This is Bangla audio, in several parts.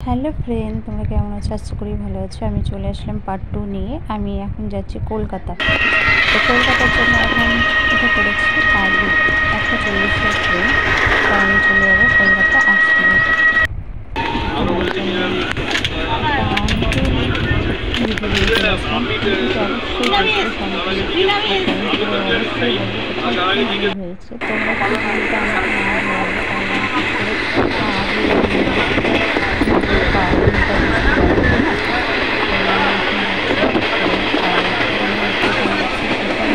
হ্যালো ফ্রেন্ড, তোমরা কেমন আছো? আশা করি ভালো আছো। আমি চলে আসলাম পার্ট 2 নিয়ে। আমি এখন যাচ্ছি কলকাতা। তো কলকাতার জন্য এখন উঠে পড়েছি আর 1:40-এর ট্রেন। তো আমি চলে যাবো কলকাতা আজকে। ভিডিও নিয়ে চলে আসলাম। ভিডিওটি অবশ্যই দেখতে সম্পূর্ণ কমেন্ট করে অবশ্যই বলবো কোথায় কী ভুল হয়েছে। তোমরা কি ভুলটা আমাকে না ধরালে তাহলে আমি কী করে আগে ভুলের কারণটা বুঝতে পারবো, তাই না? তো আমি এখন যাচ্ছি ট্রেন আর ট্রেনে যেখানে যাচ্ছি সেখানে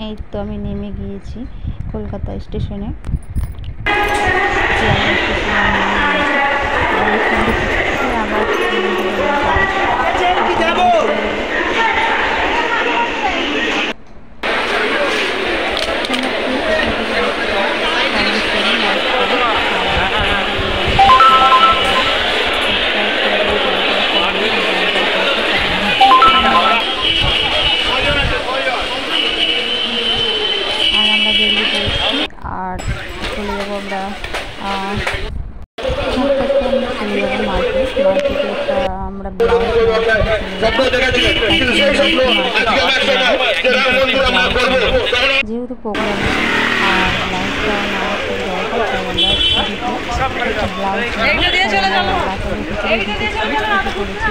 এই তো আমি নেমে গিয়েছি কলকাতা স্টেশনে। শিয়ালদা স্টেশনে নেমে গিয়েছি আবার আর চলে যাবো আমরা চলে যাবো মার্কেটে একটা আমরা ব্লাউজ যেহেতু প্রোগ্রাম আর ব্লাউজটা নেওয়া খুব দরকার, তাই আমরা করেছি।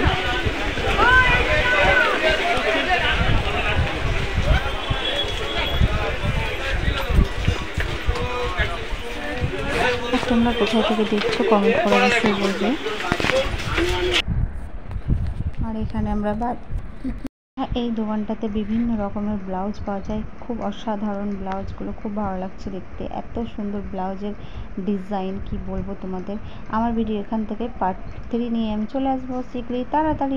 তোমরা কোথায় থেকে দেখছো কমেন্ট করে অবশ্যই বলবে। আর এখানে আমরা এই দোকানটাতে বিভিন্ন রকমের ব্লাউজ পাওয়া যায়। খুব অসাধারণ ব্লাউজগুলো, খুব ভালো লাগছে দেখতে। এত সুন্দর ব্লাউজের ডিজাইন কি বলবো তোমাদের। আমার ভিডিও এখান থেকে পার্ট 3 নিয়ে আমি চলে আসবো শীঘ্রই, তাড়াতাড়ি।